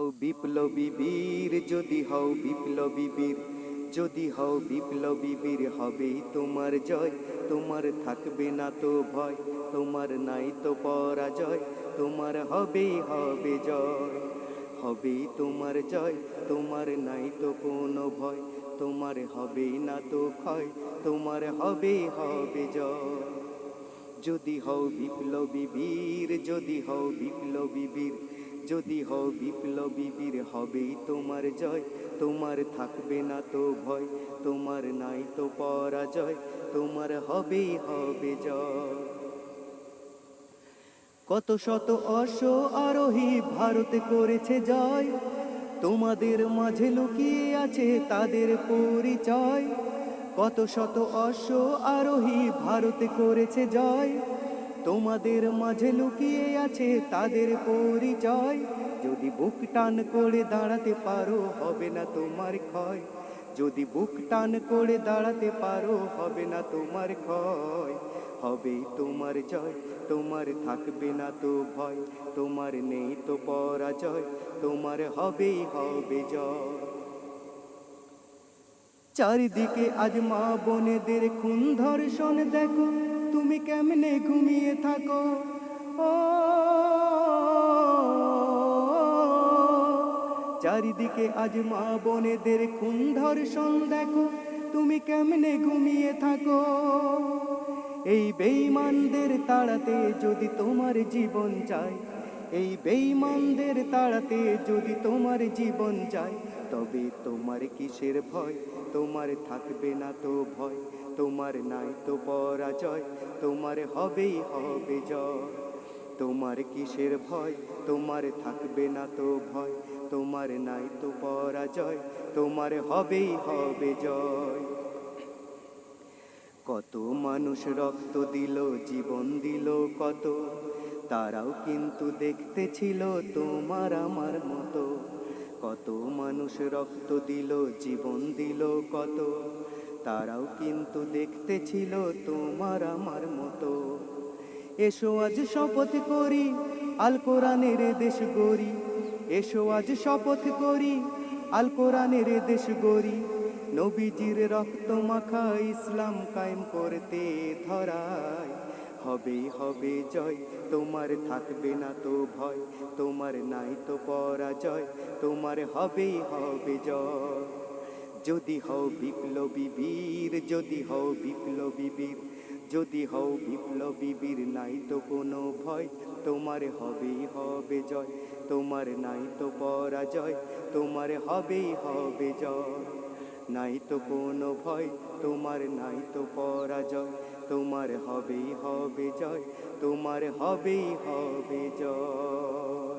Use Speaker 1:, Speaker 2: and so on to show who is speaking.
Speaker 1: হও বিপ্লবী বীর, যদি হও বিপ্লবী বীর, যদি হও বিপ্লবী বীর, হবেই তোমার জয়। তোমার থাকবে না তো ভয়, তোমার নাই তো পরাজয়, তোমার হবেই হবে জয়। হবেই তোমার জয়, তোমার নাই তো কোনো ভয়, তোমার হবেই না তো ক্ষয়, তোমার হবেই হবে জয়। যদি হও বিপ্লবী বীর, যদি হও বিপ্লবী বীর, যদি হও বিপ্লবী বীর, হবেই তোমার জয়। তোমার থাকবে না তো ভয়, তোমার নাই তো পরাজয়, তোমার হবেই হবে জয়। কত শত অশ্ব আরোহী ভারত করেছে জয়, তোমাদের মাঝে লুকিয়ে আছে তাদের পরিচয়। কত শত অশ্ব আরোহী ভারত করেছে জয়, তোমাদের মাঝে লুকিয়ে আছে তাদের পরিচয়। যদি বুক টান করে দাঁড়াতে পারো, হবে না তোমার ক্ষয়। যদি বুক টান করে দাঁড়াতে পারো, হবে না তোমার ক্ষয়। হবেই তোমার জয়, তোমার থাকবে না তো ভয়, তোমার নেই তো পরাজয়, তোমার হবেই হবে জয়। চারিদিকে আজ মা বোনেদের খুন ধর্ষণ দেখো, তুমি কেমনে ঘুমিয়ে থাকো। ও চারিদিকে আজ মা বোনেদের খুন ধর্ষণ দেখো, তুমি কেমনে ঘুমিয়ে থাকো। এই বেঈমানদের তাড়াতে যদি তোমার জীবন চাই, এই বেঈমানদের তাড়াতে যদি তোমার জীবন যায়, তবে তোমার কিসের ভয়, তোমার থাকবে না তো ভয়, তোমার নাই তো পরাজয়, তোমার হবেই হবে জয়। তোমার কিসের ভয়, তোমার থাকবে না তো ভয়, তোমার নাই তো পরাজয়, তোমার হবেই হবে জয়। কত মানুষ রক্ত দিল, জীবন দিল কত, তারাও কিন্তু দেখতে ছিল তোমার আমার মতো। কত মানুষ রক্ত দিল, জীবন দিল কত, তারাও কিন্তু দেখতে ছিল তোমার আমার মতো। এসো আজ শপথ করি, আল কোরআনের দেশ গড়ি। এসো আজ শপথ করি, আল কোরআনের দেশ গড়ি। নবীজির রক্ত মাখা ইসলাম কায়েম করতে ধরায়, হবেই হবে জয়। তোমার থাকবে না তো ভয়, তোমার নাই তো পরাজয়, তোমার হবেই হবে জয়। যদি হও বিপ্লবী বীর, যদি হও বিপ্লবী বীর, যদি হও বিপ্লবী বীর, নাই তো কোনো ভয়, তোমার হবেই হবে জয়। তোমার নাই তো পরাজয়, তোমার হবেই হবে জয়। নাই তো কোনো ভয়, তোমার নাই তো পরাজয়, তোমার হবেই হবে জয়, তোমার হবেই হবে জয়।